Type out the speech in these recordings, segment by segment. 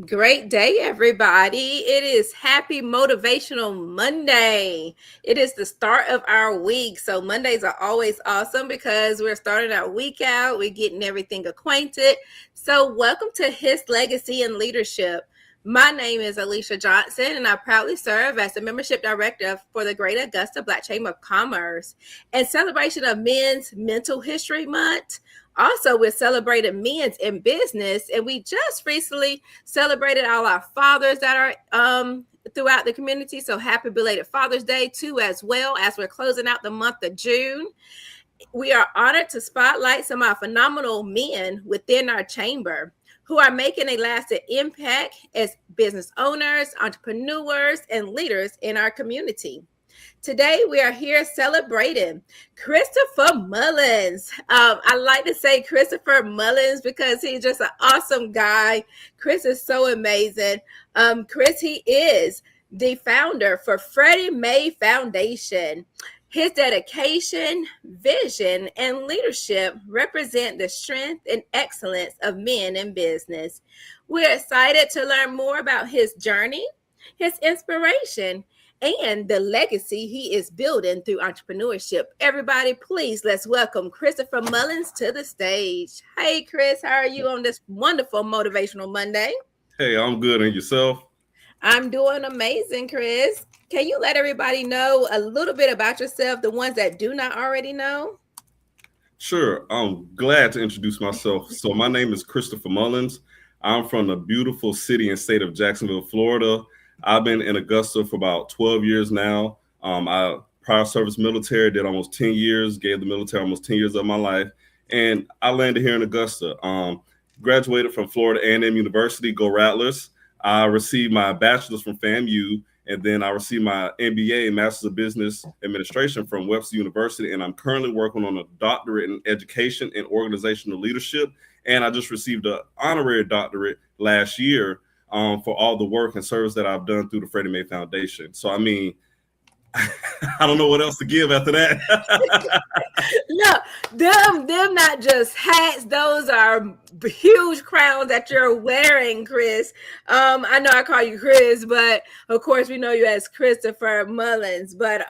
Great day, everybody. It is Happy Motivational Monday. It is the start of our week. So, Mondays are always awesome because we're starting our week out. We're getting everything acquainted. So, welcome to His Legacy and Leadership. My name is Alicia Johnson, and I proudly serve as the membership director for the Greater Augusta Black Chamber of Commerce. In celebration of Men's Mental History Month, also, we're celebrating men's in business, and we just recently celebrated all our fathers that are throughout the community. So happy belated Father's Day too, as well as we're closing out the month of June. We are honored to spotlight some of our phenomenal men within our chamber who are making a lasting impact as business owners, entrepreneurs, and leaders in our community. Today, we are here celebrating Christopher Mulliens. I like to say Christopher Mulliens because he's just an awesome guy. Chris is so amazing. Chris, he is the founder for Freddie Mae Foundation. His dedication, vision, and leadership represent the strength and excellence of men in business. We're excited to learn more about his journey, his inspiration, and the legacy he is building through entrepreneurship. Everybody, please let's welcome Christopher Mulliens to the stage. Hey, Chris, how are you on this wonderful Motivational Monday? Hey, I'm good. And yourself? I'm doing amazing, Chris. Can you let everybody know a little bit about yourself, the ones that do not already know? Sure. I'm glad to introduce myself. So my name is Christopher Mulliens. I'm from the beautiful city and state of Jacksonville, Florida. I've been in Augusta for about 12 years now. I prior service military, did almost 10 years, gave the military almost 10 years of my life. And I landed here in Augusta. Graduated from Florida A&M University, go Rattlers. I received my bachelor's from FAMU, and then I received my MBA, Master's of Business Administration from Webster University, and I'm currently working on a doctorate in education and organizational leadership. And I just received an honorary doctorate last year for all the work and service that I've done through the Freddie Mae Foundation. So, I mean, I don't know what else to give after that. Look, them not just hats, those are huge crowns that you're wearing, Chris. I know I call you Chris, but of course we know you as Christopher Mulliens. But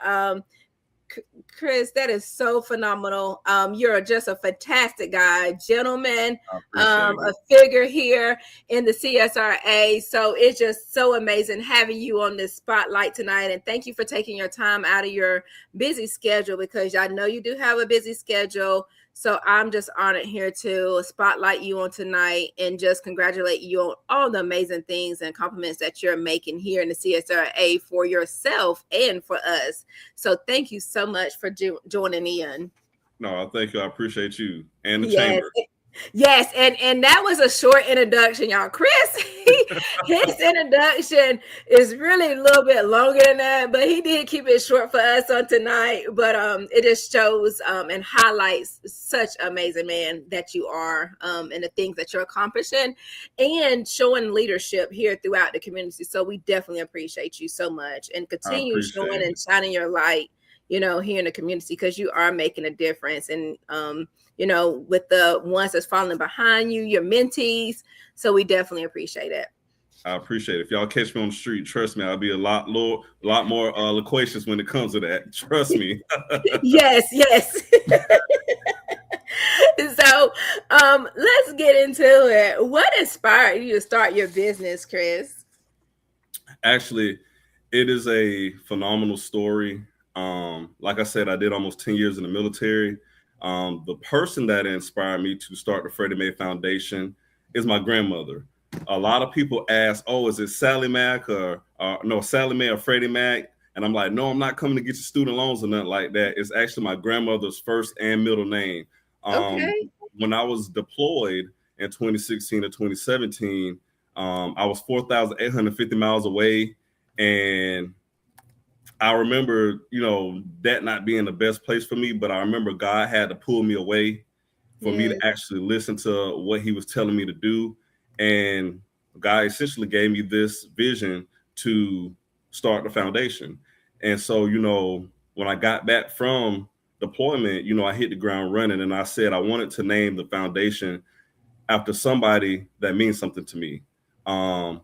Chris, that is so phenomenal. You're just a fantastic guy, gentleman, a figure here in the CSRA. So it's just so amazing having you on this spotlight tonight. And thank you for taking your time out of your busy schedule, because I know you do have a busy schedule. So I'm just honored here to spotlight you on tonight and just congratulate you on all the amazing things and compliments that you're making here in the CSRA for yourself and for us. So thank you so much for joining in. No, thank you. I appreciate you and the Yes. chamber. Yes, and that was a short introduction, y'all. Chris, his introduction is really a little bit longer than that, but he did keep it short for us on tonight. But it just shows and highlights such amazing man that you are, and the things that you're accomplishing, and showing leadership here throughout the community. So we definitely appreciate you so much, and continue showing and shining your light, here in the community, because you are making a difference. And with the ones that's following behind you, your mentees. So we definitely appreciate it. I appreciate it. If y'all catch me on the street, trust me, I'll be a lot more loquacious when it comes to that. Trust me. Yes. So let's get into it. What inspired you to start your business, Chris? Actually, it is a phenomenal story. Like I said, I did almost 10 years in the military. The person that inspired me to start the Freddie Mae Foundation is my grandmother. A lot of people ask, "Oh, is it Sally Mac or no Sally Mae or Freddie Mac?" And I'm like, "No, I'm not coming to get your student loans or nothing like that. It's actually my grandmother's first and middle name." Okay. When I was deployed in 2016 to 2017, I was 4,850 miles away, and I remember, that not being the best place for me, but I remember God had to pull me away for me to actually listen to what he was telling me to do. And God essentially gave me this vision to start the foundation. And so, when I got back from deployment, I hit the ground running, and I said I wanted to name the foundation after somebody that means something to me. Um,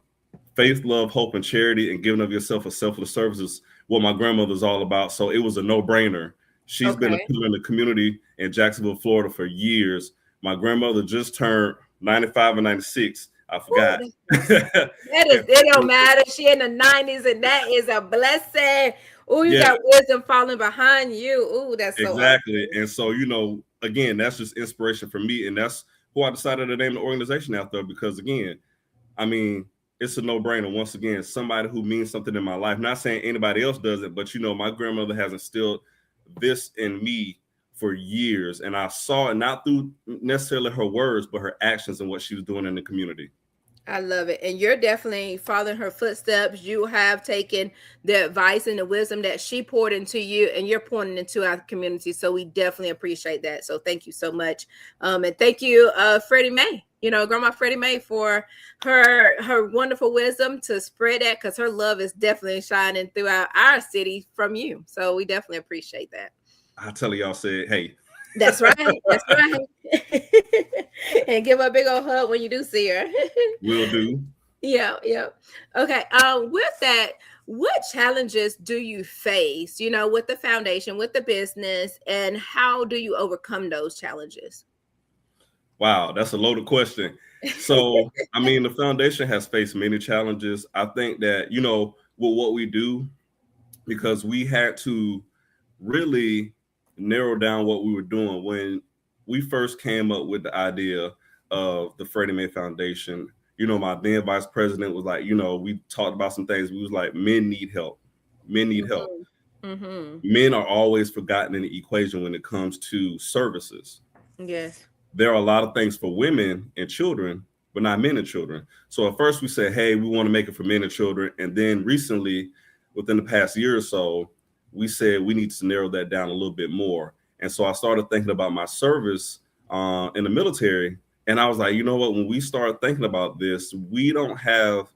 faith, love, hope, and charity, and giving of yourself a selfless service is what my grandmother's all about. So it was a no-brainer. She's been a Okay. pillar in the community in Jacksonville, Florida for years. My grandmother just turned 95 and 96. I Ooh, forgot. that's awesome. That is, it don't matter. She in the 90s, and that is a blessing. Oh, you Yeah, got wisdom falling behind you. Ooh, that's so exactly. awesome. And so, again, that's just inspiration for me. And that's who I decided to name the organization after because, again, I mean, it's a no-brainer. Once again, somebody who means something in my life. Not saying anybody else does it, but my grandmother has instilled this in me for years, and I saw it not through necessarily her words, but her actions and what she was doing in the community. I love it. And you're definitely following her footsteps. You have taken the advice and the wisdom that she poured into you, and you're pouring into our community. So we definitely appreciate that. So thank you so much. And thank you, Freddie Mae, Grandma Freddie Mae, for her wonderful wisdom to spread that, because her love is definitely shining throughout our city from you. So we definitely appreciate that. I tell y'all, said, hey, That's right. That's right. And give her a big old hug when you do see her. will do. Yeah, yeah. Okay. With that, what challenges do you face, with the foundation, with the business, and how do you overcome those challenges? Wow, that's a loaded question. So, I mean, the foundation has faced many challenges. I think that, with what we do, because we had to really narrow down what we were doing when we first came up with the idea of the Freddie Mae Foundation. My then vice president was like, we talked about some things. We was like, men need help. Men need help. Mm-hmm. Mm-hmm. Men are always forgotten in the equation when it comes to services. Yes. There are a lot of things for women and children, but not men and children. So at first we said, hey, we want to make it for men and children. And then recently, within the past year or so, we said we need to narrow that down a little bit more. And so I started thinking about my service in the military. And I was like, you know what? When we start thinking about this, we don't have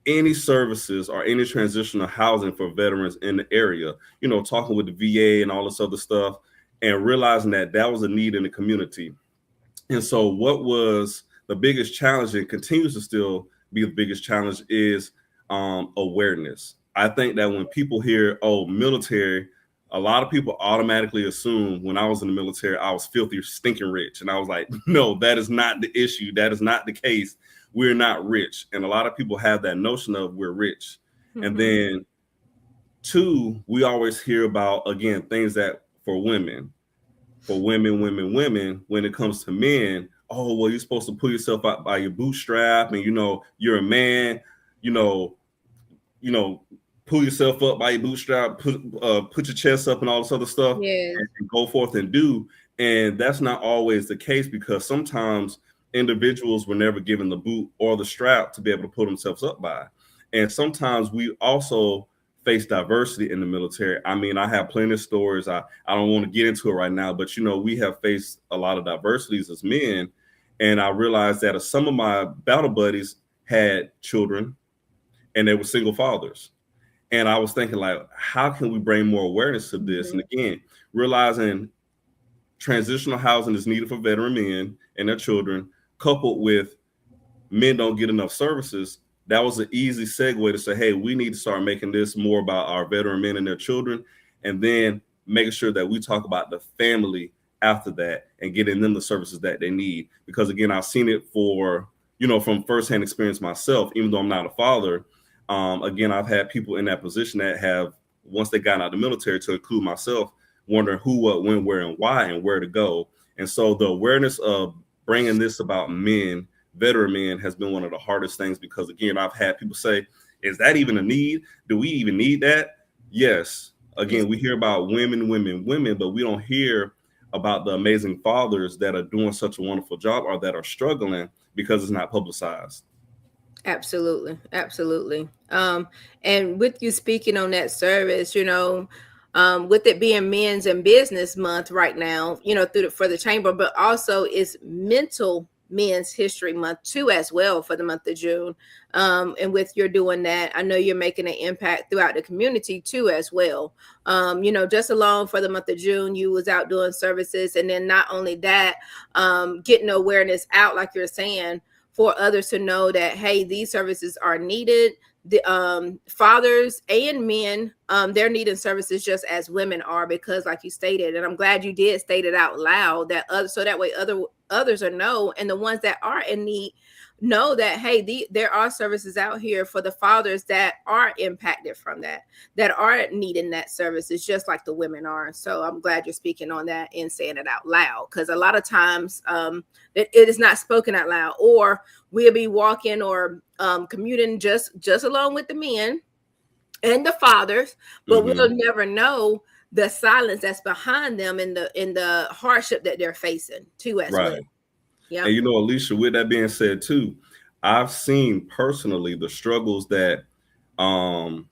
any services or any transitional housing for veterans in the area. Talking with the VA and all this other stuff and realizing that that was a need in the community. And so, what was the biggest challenge and continues to still be the biggest challenge is awareness. I think that when people hear, oh, military, a lot of people automatically assume when I was in the military, I was filthy, stinking rich. And I was like, no, that is not the issue. That is not the case. We're not rich. And a lot of people have that notion of we're rich. And Mm-hmm. then, two, we always hear about, again, things that for women, women, when it comes to men, oh, well, you're supposed to pull yourself out by your bootstrap and, you're a man, you know, you know, pull yourself up by your bootstrap, put your chest up and all this other stuff Yes. and go forth and do. And that's not always the case because sometimes individuals were never given the boot or the strap to be able to pull themselves up by. And sometimes we also face diversity in the military. I mean, I have plenty of stories. I don't want to get into it right now, but we have faced a lot of diversities as men. And I realized that some of my battle buddies had children and they were single fathers. And I was thinking, like, how can we bring more awareness to this? Mm-hmm. And again, realizing transitional housing is needed for veteran men and their children, coupled with men don't get enough services. That was an easy segue to say, hey, we need to start making this more about our veteran men and their children, and then making sure that we talk about the family after that and getting them the services that they need. Because again, I've seen it from firsthand experience myself, even though I'm not a father. Again, I've had people in that position that have, once they got out of the military, to include myself, wondering who, what, when, where, and why, and where to go. And so the awareness of bringing this about men, veteran men, has been one of the hardest things because, again, I've had people say, is that even a need? Do we even need that? Yes. Again, we hear about women, but we don't hear about the amazing fathers that are doing such a wonderful job or that are struggling because it's not publicized. Absolutely, absolutely. And with you speaking on that service, with it being Men's and Business Month right now, for the chamber, but also it's Mental Men's History Month too, as well, for the month of June. And with you're doing that, I know you're making an impact throughout the community too, as well. Just alone for the month of June, you was out doing services, and then not only that, getting awareness out, like you're saying, for others to know that, hey, these services are needed. The fathers and men, they're needing services just as women are, because like you stated, and I'm glad you did state it out loud, that other, so that way others are know, and the ones that are in need know that, hey, there are services out here for the fathers that are impacted from that, that are needing that service. It's just like the women are. So I'm glad you're speaking on that and saying it out loud, because a lot of times it is not spoken out loud, or we'll be walking or commuting just along with the men and the fathers, but we'll never know the silence that's behind them, in the hardship that they're facing too as well. Right. Yeah. And Alicia, with that being said too, I've seen personally the struggles that um,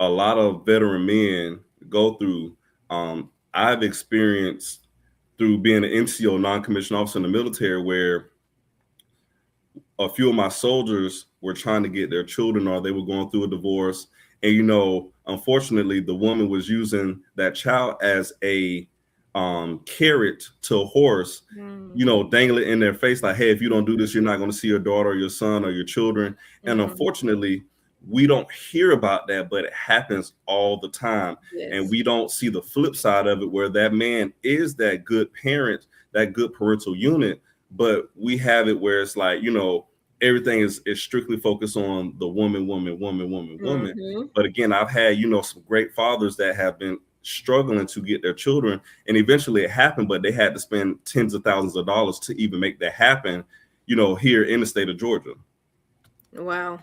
a lot of veteran men go through. I've experienced through being an NCO, non-commissioned officer in the military, where a few of my soldiers were trying to get their children, or they were going through a divorce. And, unfortunately, the woman was using that child as a carrot to a horse, dangling in their face, like, hey, if you don't do this, you're not going to see your daughter or your son or your children. And unfortunately, we don't hear about that, but it happens all the time. Yes. And we don't see the flip side of it, where that man is that good parent, that good parental unit. But we have it where it's like, everything is strictly focused on the woman. But again, I've had, some great fathers that have been struggling to get their children, and eventually it happened, but they had to spend tens of thousands of dollars to even make that happen, here in the state of Georgia. Wow.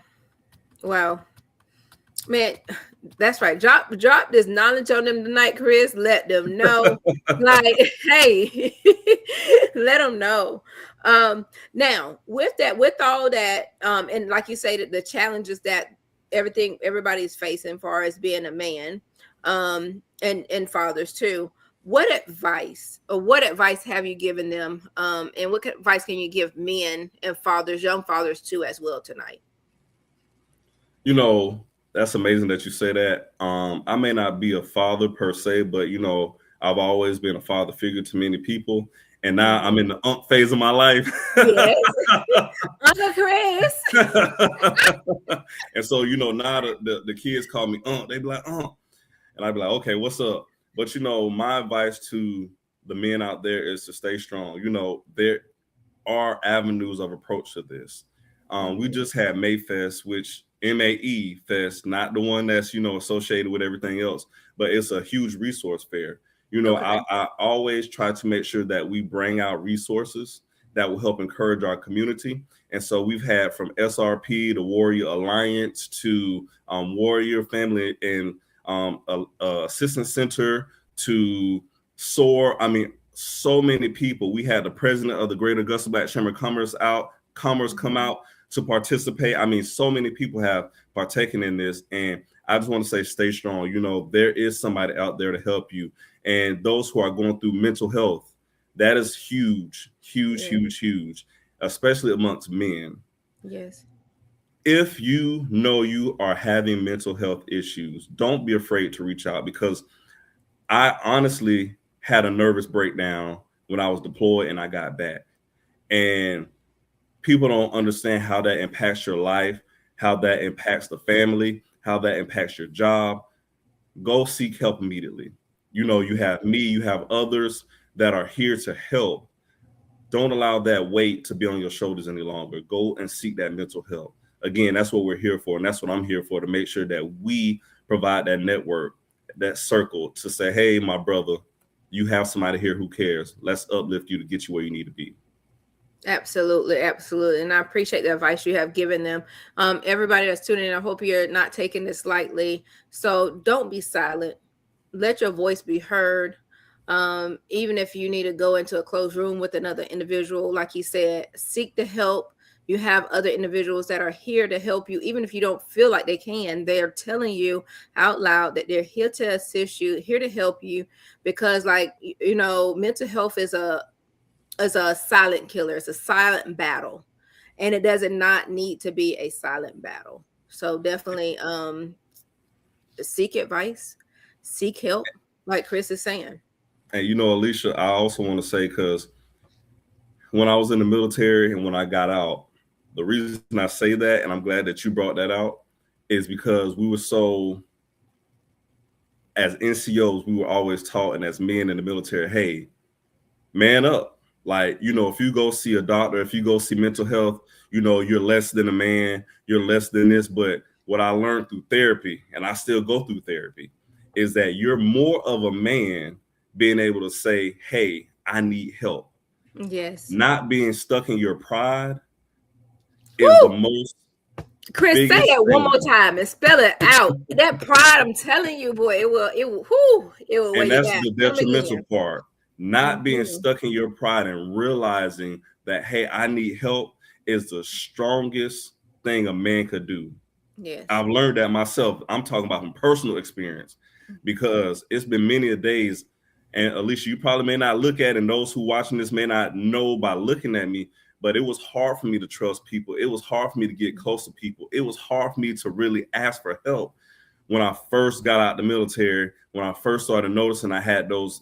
Man, that's right. Drop this knowledge on them tonight, Chris. Let them know. Like, hey, let them know. Now, with all that, and like you say, that the challenges that everybody's facing, far as being a man, and fathers too. What advice have you given them? And what advice can you give men and fathers, young fathers too, as well tonight? That's amazing that you say that. I may not be a father per se, but I've always been a father figure to many people, and now I'm in the phase of my life. Yes, Uncle Chris. And so now the kids call me they be like and I'd be like, okay, what's up? But my advice to the men out there is to stay strong. There are avenues of approach to this. We just had Mayfest, which MAE Fest, not the one that's associated with everything else, but it's a huge resource fair. I always try to make sure that we bring out resources that will help encourage our community. And so we've had from SRP to Warrior Alliance to Warrior Family and Assistance Center to SOAR. I mean, so many people. We had the president of the Greater Augusta Black Chamber of Commerce come out to participate. I mean, so many people have partaken in this, and I just want to say, stay strong. There is somebody out there to help you. And those who are going through mental health, that is huge, especially amongst men. Yes. If you are having mental health issues, don't be afraid to reach out, because I honestly had a nervous breakdown when I was deployed and I got back. And people don't understand how that impacts your life, how that impacts the family, how that impacts your job. Go seek help immediately. You have me, you have others that are here to help. Don't allow that weight to be on your shoulders any longer. Go and seek that mental help. Again, that's what we're here for. And that's what I'm here for, to make sure that we provide that network, that circle, to say, hey, my brother, you have somebody here who cares. Let's uplift you to get you where you need to be. Absolutely. And I appreciate the advice you have given them. Everybody that's tuning in, I hope you're not taking this lightly. So don't be silent. Let your voice be heard. Even if you need to go into a closed room with another individual, like you said, seek the help. You have other individuals that are here to help you. Even if you don't feel like they can, they're telling you out loud that they're here to assist you, here to help you, because mental health is a silent killer. It's a silent battle, and it does not need to be a silent battle. So definitely seek advice, seek help, like Chris is saying. And Alicia, I also want to say, because when I was in the military and when I got out, The reason I say that, and I'm glad that you brought that out, is because we were so, as NCOs, we were always taught, and as men in the military, hey, man up. Like, if you go see a doctor, if you go see mental health, you're less than a man, you're less than this. But what I learned through therapy, and I still go through therapy, is that you're more of a man being able to say, hey, I need help. Yes. Not being stuck in your pride is the Woo! most Chris, say biggest it one more thing. time and spell it out. That pride, I'm telling you, boy, it will weigh And you that's down. the Tell them detrimental again. part. Not being Mm-hmm. stuck in your pride and realizing that, hey, I need help is the strongest thing a man could do. Yes. I've learned that myself. I'm talking about from personal experience because it's been many a days. And Alicia, you probably may not look at it, and those who watching this may not know by looking at me, but it was hard for me to trust people. It was hard for me to get close to people. It was hard for me to really ask for help when I first got out the military, when I first started noticing I had those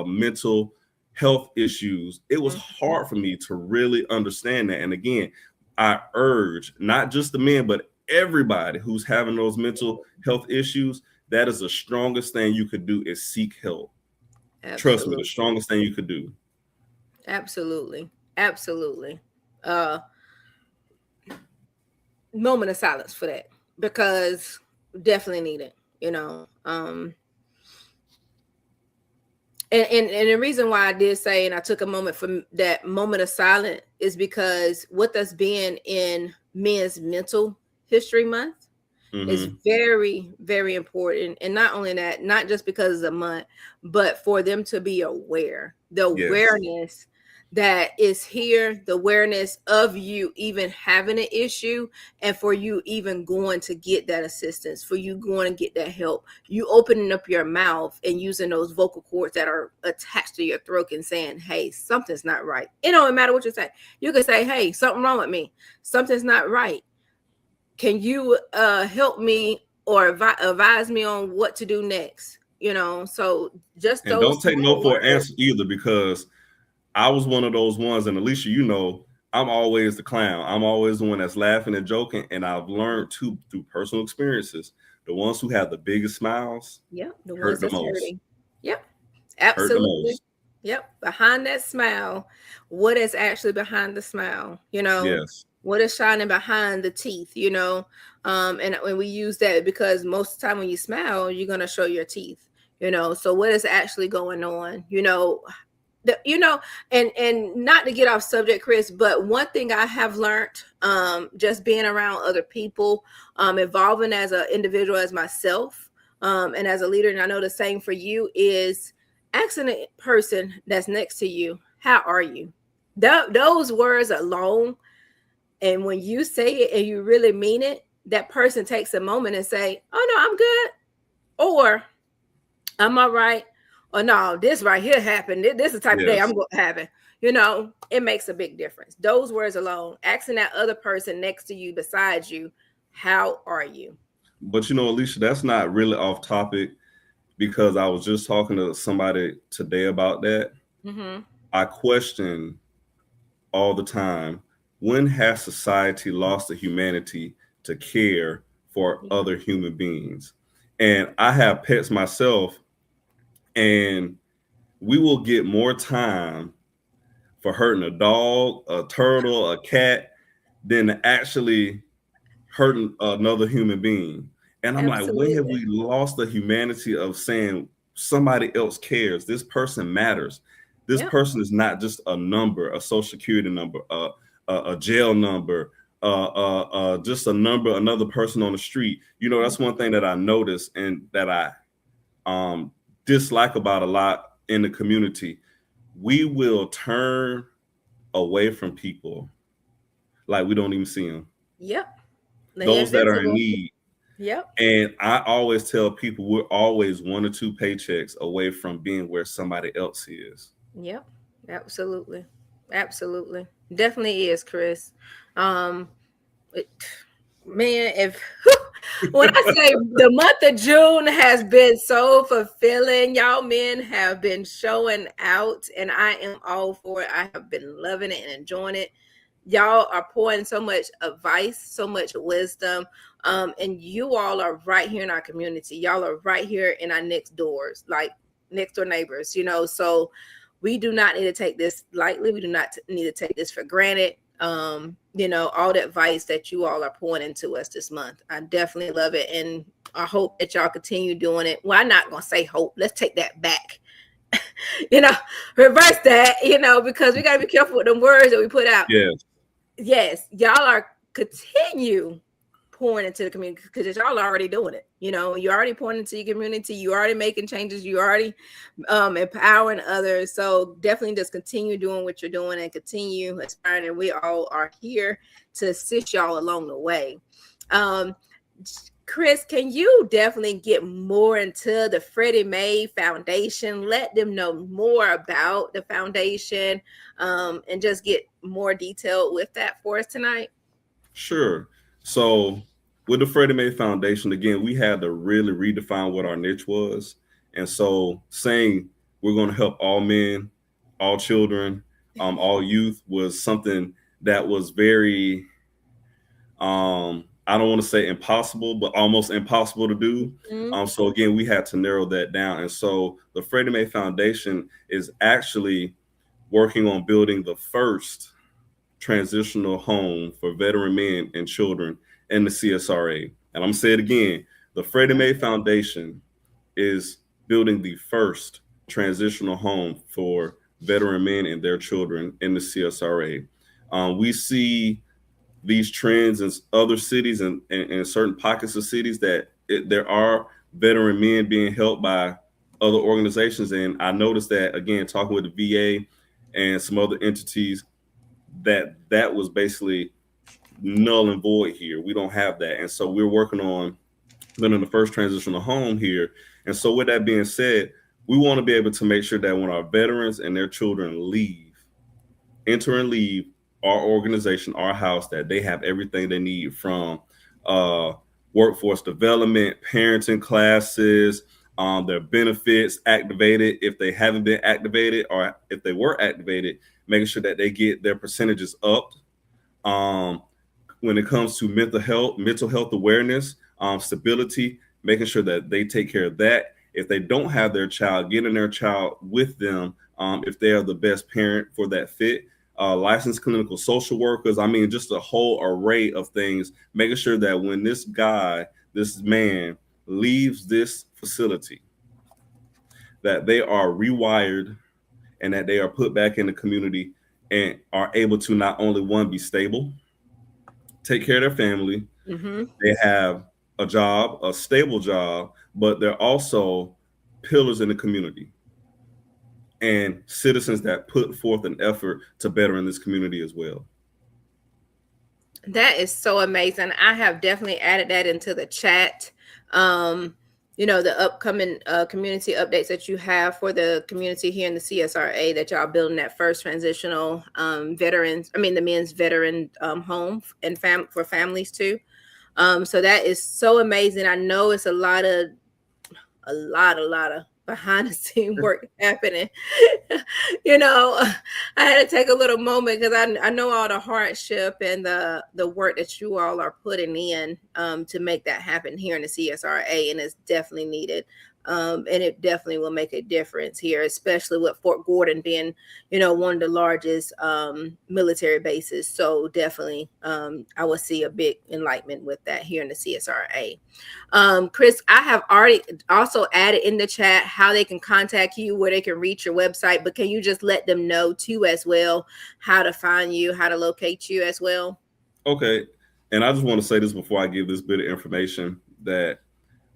mental health issues. It was Mm-hmm. hard for me to really understand that. And again, I urge not just the men, but everybody who's having those mental health issues, that is the strongest thing you could do is seek help. Trust me, the Absolutely. strongest thing you could do. Absolutely. Absolutely. Uh, Moment of silence for that because definitely need it. And the reason why I did say and I took a moment from that moment of silence is because with us being in Men's Mental History Month is Mm-hmm. very, very important. And not only that, not just because it's a month, but for them to be aware, the Yes. awareness that is here, the awareness of you even having an issue, and for you even going to get that assistance, for you going to get that help, you opening up your mouth and using those vocal cords that are attached to your throat and saying, hey, something's not right. It don't matter what you say. You can say, hey, something wrong with me. Something's not right. Can you help me or advise me on what to do next? So just And those don't take small no for an words. answer either, because I was one of those ones, and Alicia, I'm always the clown. I'm always the one that's laughing and joking. And I've learned too through personal experiences, the ones who have the biggest smiles Yep, the ones hurt the that's most. hurting. Yep, Hurt the absolutely. most. Yep, behind that smile, what is actually behind the smile? Yes. What is shining behind the teeth? And when we use that because most of the time when you smile, you're gonna show your teeth. So what is actually going on? the, you know and not to get off subject, Chris, but one thing I have learned, just being around other people, evolving as an individual, as myself, and as a leader, and I know the same for you, is asking a person that's next to you, how are you? Those words alone, and when you say it and you really mean it, that person takes a moment and say, oh no, I'm good, or am I right? Or no, this right here happened. This is the type of day I'm Yes. going to have it. It makes a big difference. Those words alone, asking that other person next to you, beside you, how are you? But Alicia, that's not really off topic, because I was just talking to somebody today about that. Mm-hmm. I question all the time, when has society lost the humanity to care for Yeah. other human beings? And I have pets myself, and we will get more time for hurting a dog, a turtle, a cat than actually hurting another human being. And I'm like, when have Absolutely. we lost the humanity of saying somebody else cares? This person matters. This Yep. person is not just a number, a social security number, a jail number, just a number, another person on the street. That's one thing that I noticed and that I um, dislike about a lot in the community. We will turn away from people like we don't even see them. Yep. They Those that are in invisible. need. Yep. And I always tell people we're always one or two paychecks away from being where somebody else is. Yep. Absolutely. Absolutely. Definitely is, Chris. Um, it, man, if when I say the month of June has been so fulfilling, y'all men have been showing out, and I am all for it. I have been loving it and enjoying it. Y'all are pouring so much advice, so much wisdom, and you all are right here in our community. Y'all are right here in our next doors, like next door neighbors, so we do not need to take this lightly. We do not need to take this for granted. All the advice that you all are pouring into us this month, I definitely love it, and I hope that y'all continue doing it. Well, I'm not gonna say hope, let's take that back. you know Reverse that, because we got to be careful with the words that we put out. Yes. Yes, y'all are continue pouring into the community, because y'all already doing it. You're already pouring into your community. You already making changes. You already empowering others. So definitely just continue doing what you're doing and continue aspiring. And we all are here to assist y'all along the way. Chris, can you definitely get more into the Freddie Mae Foundation? Let them know more about the foundation, and just get more detail with that for us tonight. Sure. So with the Freddie Mae Foundation, again, we had to really redefine what our niche was. And so saying we're going to help all men, all children, all youth was something that was very, I don't want to say impossible, but almost impossible to do. Mm-hmm. So again, we had to narrow that down. And so the Freddie Mae Foundation is actually working on building the first transitional home for veteran men and children in the CSRA. And I'm going to say it again, the Freddie Mae Foundation is building the first transitional home for veteran men and their children in the CSRA. We see these trends in other cities and certain pockets of cities that there are veteran men being helped by other organizations. And I noticed that, again, talking with the VA and some other entities, that was basically null and void here. We don't have that. And so we're working on building the first transitional home here. And so with that being said, we want to be able to make sure that when our veterans and their children enter and leave our organization, our house, that they have everything they need from workforce development, parenting classes, their benefits activated if they haven't been activated, or if they were activated, making sure that they get their percentages up. When it comes to mental health awareness, stability, making sure that they take care of that. If they don't have their child, getting their child with them, if they are the best parent for that fit. Licensed clinical social workers. I mean, just a whole array of things, making sure that when this man leaves this facility, that they are rewired and that they are put back in the community and are able to not only, one, be stable, take care of their family, Mm-hmm. they have a job, a stable job, but they're also pillars in the community and citizens that put forth an effort to better in this community as well. That is so amazing. I have definitely added that into the chat. The upcoming community updates that you have for the community here in the CSRA, that y'all building that first transitional the men's veteran home and for families too. So that is so amazing. I know it's a lot of behind the scene work happening. I had to take a little moment, because I know all the hardship and the work that you all are putting in to make that happen here in the CSRA, and it's definitely needed. And it definitely will make a difference here, especially with Fort Gordon being, one of the largest military bases. So definitely, I will see a big enlightenment with that here in the CSRA. Chris, I have already also added in the chat how they can contact you, where they can reach your website, but can you just let them know too as well how to find you, how to locate you as well? Okay. And I just want to say this before I give this bit of information, that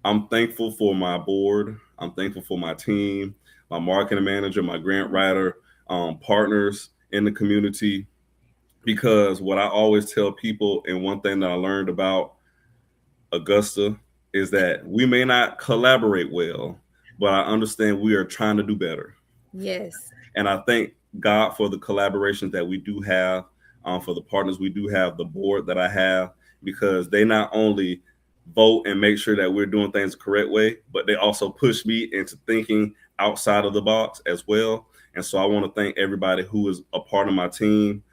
I'm thankful for my board. I'm thankful for my team, my marketing manager, my grant writer, partners in the community, because what I always tell people, and one thing that I learned about Augusta, is that we may not collaborate well, but I understand we are trying to do better. Yes. And I thank God for the collaborations that we do have, for the partners we do have, the board that I have, because they not only vote and make sure that we're doing things the correct way, but they also push me into thinking outside of the box as well. And so I want to thank everybody who is a part of my team.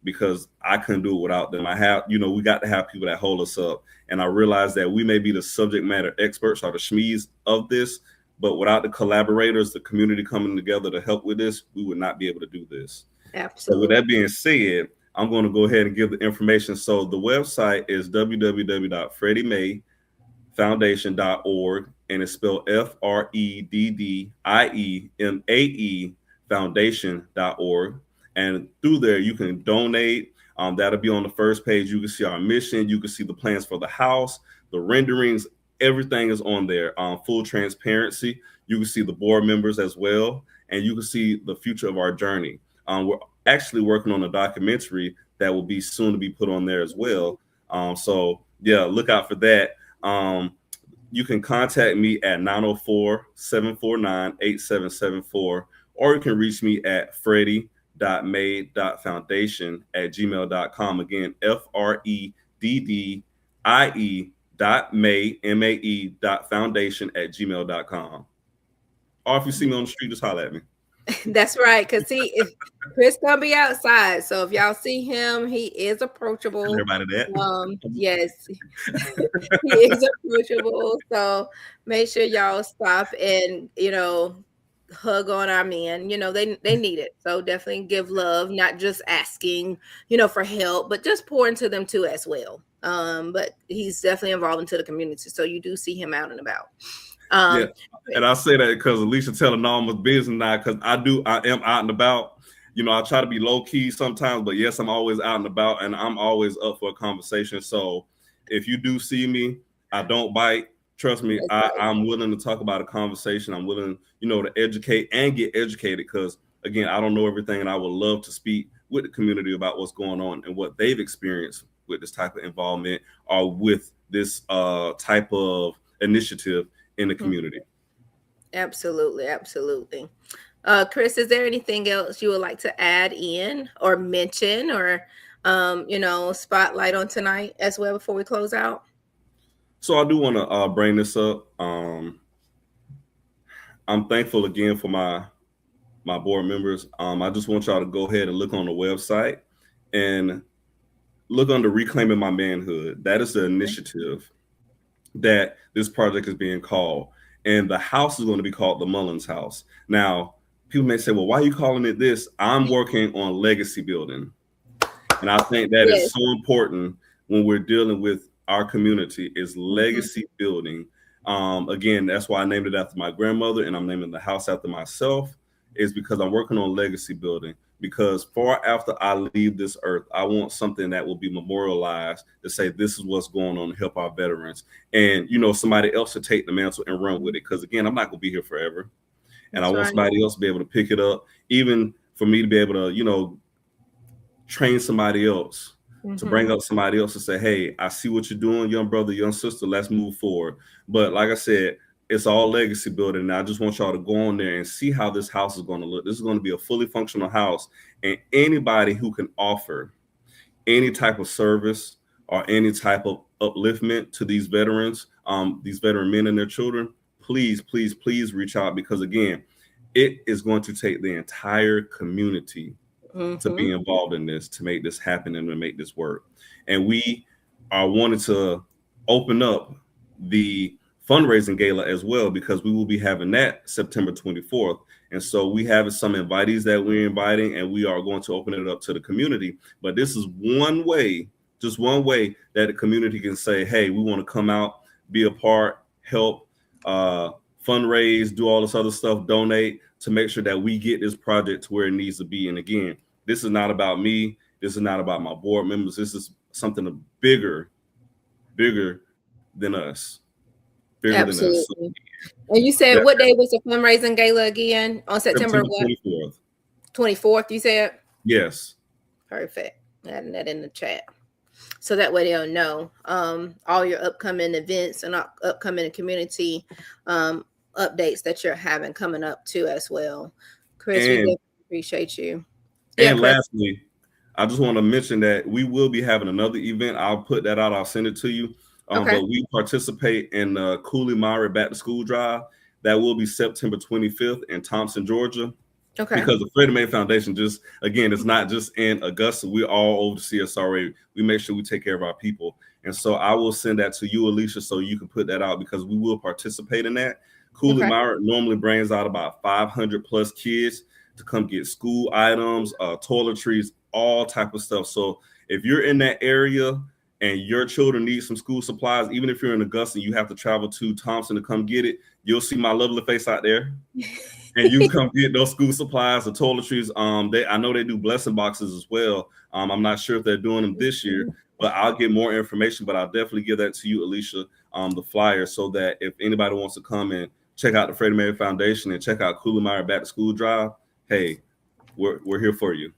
because I couldn't do it without them. I have, we got to have people that hold us up. And I realized that we may be the subject matter experts or the SMEs of this, but without the collaborators, the community coming together to help with this, we would not be able to do this. So with Absolutely. that being said, I'm going to go ahead and give the information. So the website is www.freddie Mae Foundation.org, and it's spelled FREDDIEMAE Foundation.org. And through there, you can donate. That'll be on the first page. You can see our mission. You can see the plans for the house, the renderings. Everything is on there. Full transparency. You can see the board members as well, and you can see the future of our journey. We're actually working on a documentary that will be soon to be put on there as well. So yeah, look out for that. You can contact me at 904-749-8774, or you can reach me at freddie.mae.foundation@gmail.com. Again, FREDDIE.MAE.foundation@gmail.com. Or if you see me on the street, just holler at me. That's right. Cause see, if Chris gonna be outside. So if y'all see him, he is Tell approachable. everybody that. Yes, he is approachable. So make sure y'all stop and hug on our men. They need it. So definitely give love, not just asking, for help, but just pour into them too as well. But he's definitely involved into the community. So you do see him out and about. Yeah, and I say that because Alicia telling all my business now, because I am out and about. I try to be low key sometimes, but yes, I'm always out and about, and I'm always up for a conversation. So if you do see me, I don't bite. Trust me, That's right. I'm willing to talk about a conversation. I'm willing, to educate and get educated, because again, I don't know everything, and I would love to speak with the community about what's going on and what they've experienced with this type of involvement or with this type of initiative in the community. Absolutely, absolutely. Chris, is there anything else you would like to add in or mention or spotlight on tonight as well before we close out? So I do want to bring this up. I'm thankful again for my board members. I just want y'all to go ahead and look on the website and look under Reclaiming My Manhood. That is the initiative that this project is being called. And the house is going to be called the Mulliens House. Now, people may say, well, why are you calling it this? I'm working on legacy building. And I think that Yes. is so important when we're dealing with our community is legacy building. Again, that's why I named it after my grandmother, and I'm naming the house after myself, is because I'm working on legacy building. Because far after I leave this earth, I want something that will be memorialized to say this is what's going on to help our veterans. And, somebody else to take the mantle and run with it. Because again, I'm not going to be here forever. And I That's want right. somebody else to be able to pick it up, even for me to be able to, train somebody else, to bring up somebody else and say, hey, I see what you're doing, young brother, young sister, let's move forward. But like I said, it's all legacy building. And I just want y'all to go on there and see how this house is going to look. This is going to be a fully functional house. And anybody who can offer any type of service or any type of upliftment to these veterans, these veteran men and their children, please, please, please reach out, because again, it is going to take the entire community to be involved in this, to make this happen and to make this work. And we are wanting to open up the fundraising gala as well, because we will be having that September 24th. And so we have some invitees that we're inviting, and we are going to open it up to the community. But this is one way, just one way that the community can say, hey, we want to come out, be a part, help, fundraise, do all this other stuff, donate, to make sure that we get this project to where it needs to be. And again, this is not about me. This is not about my board members. This is something bigger than us. Bigger than us. So Absolutely. And you said what day was the fundraising gala again? On September September what? 24th. 24th, you said? Yes. Perfect. Adding that in the chat. So that way they'll know all your upcoming events and upcoming community updates that you're having coming up too as well. Chris, we definitely appreciate you. Yeah, And Chris. lastly, I just want to mention that we will be having another event. I'll put that out. I'll send it to you. Okay. But we participate in the Cooley Maury Back to School Drive. That will be September 25th in Thompson, Georgia. Okay. because the Freddie Mae Foundation, just again, it's not just in Augusta. We're all over the CSRA. We make sure we take care of our people. And so I will send that to you, Alicia, so you can put that out because we will participate in that. Cooley Okay. Meyer normally brings out about 500 plus kids to come get school items, toiletries, all type of stuff. So if you're in that area and your children need some school supplies, even if you're in Augusta and you have to travel to Thompson to come get it, you'll see my lovely face out there. And you come get those school supplies, the toiletries. I know they do blessing boxes as well. I'm not sure if they're doing them this year, but I'll get more information. But I'll definitely give that to you, Alicia, the flyer, so that if anybody wants to come and check out the Freddie Mae Foundation and check out Cooley Back to School Drive, hey, we're here for you.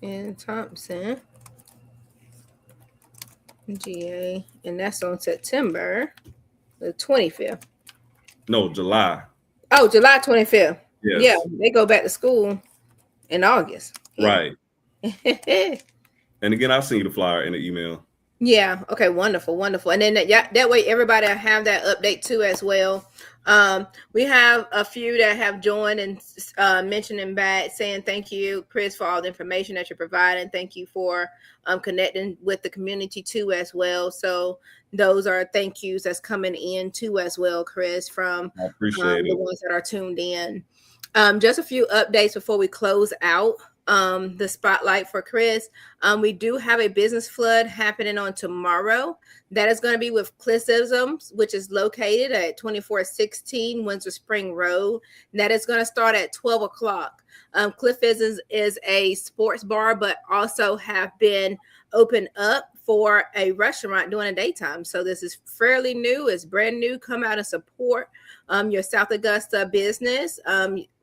In Thompson, GA, and that's on September the 25th. No, July. Oh, July 25th. Yes. Yeah, they go back to school in August. Right. And again, I'll send you the flyer in the email. Yeah. Okay. Wonderful. Wonderful. And then that way everybody will have that update too as well. We have a few that have joined and mentioning back, saying thank you, Chris, for all the information that you're providing. Thank you for connecting with the community too as well. So those are thank yous that's coming in too as well, Chris, from I appreciate the ones that are tuned in. Just a few updates before we close out the spotlight for Chris. We do have a business flood happening on tomorrow. That is going to be with Cliffisms, which is located at 2416 Windsor Spring Road. And that is going to start at 12 o'clock. Cliffisms is a sports bar, but also have been opened up for a restaurant during the daytime. So this is fairly new. It's brand new. Come out and support your South Augusta business.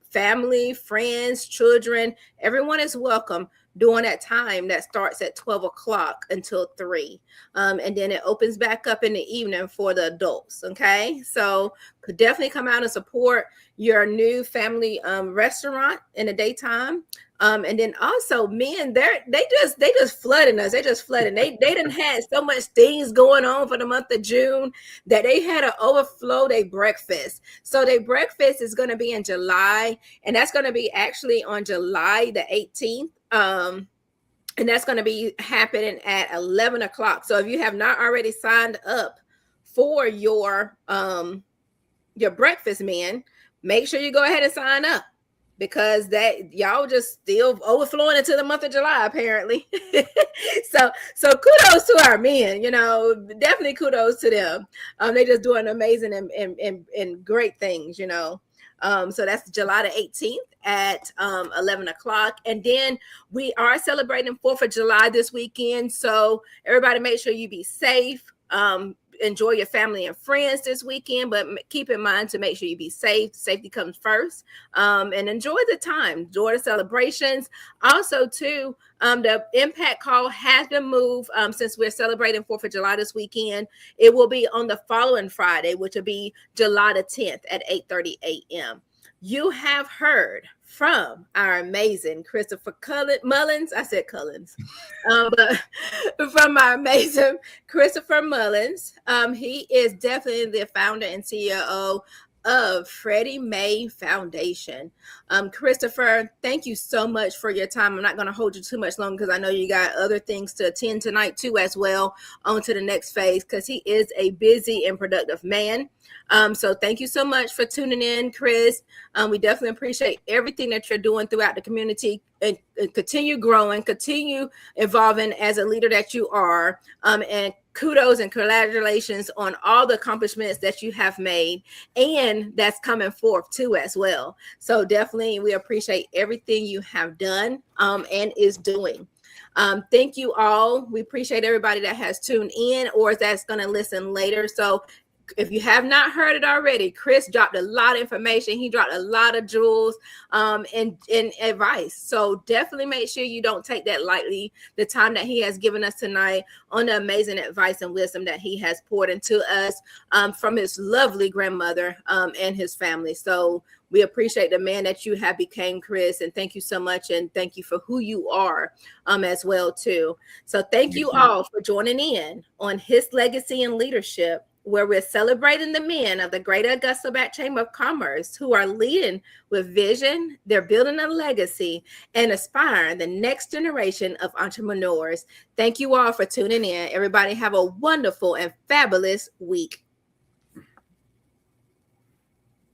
Family, friends, children, everyone is welcome during that time that starts at 12 o'clock until 3. And then it opens back up in the evening for the adults. Okay. So could definitely come out and support your new family restaurant in the daytime. And then also men, they just flooding us. They just flooding. They done had so much things going on for the month of June that they had to overflow their breakfast. So their breakfast is going to be in July, and that's going to be actually on July the 18th. And that's going to be happening at 11 o'clock. So if you have not already signed up for your breakfast, men, make sure you go ahead and sign up, because that y'all just still overflowing into the month of July, apparently. so kudos to our men, definitely kudos to them. They just doing amazing and great things, So that's July the 18th at 11 o'clock. And then we are celebrating 4th of July this weekend. So everybody make sure you be safe. Enjoy your family and friends this weekend, but keep in mind to make sure you be safe. Safety comes first. And enjoy the time, enjoy the celebrations. Also, too, the impact call has been moved since we're celebrating 4th of July this weekend. It will be on the following Friday, which will be July the 10th at 8:30 a.m. You have heard from our amazing Christopher Mulliens. I said Cullins, but from our amazing Christopher Mulliens. He is definitely the founder and CEO of Freddie Mae Foundation. Christopher, thank you so much for your time. I'm not going to hold you too much long because I know you got other things to attend tonight too as well, on to the next phase, because he is a busy and productive man. So thank you so much for tuning in, Chris. We definitely appreciate everything that you're doing throughout the community, and continue growing, continue evolving as a leader that you are. And kudos and congratulations on all the accomplishments that you have made and that's coming forth too as well. So definitely we appreciate everything you have done and is doing. Thank you all. We appreciate everybody that has tuned in or that's going to listen later. So if you have not heard it already, Chris dropped a lot of information. He dropped a lot of jewels and advice. So definitely make sure you don't take that lightly, the time that he has given us tonight on the amazing advice and wisdom that he has poured into us from his lovely grandmother and his family. So we appreciate the man that you have became, Chris, and thank you so much. And thank you for who you are as well, too. So thank you all for joining in on His Legacy and Leadership where we're celebrating the men of the Greater Augusta Bat Chamber of Commerce who are leading with vision, they're building a legacy, and aspiring the next generation of entrepreneurs. Thank you all for tuning in. Everybody have a wonderful and fabulous week.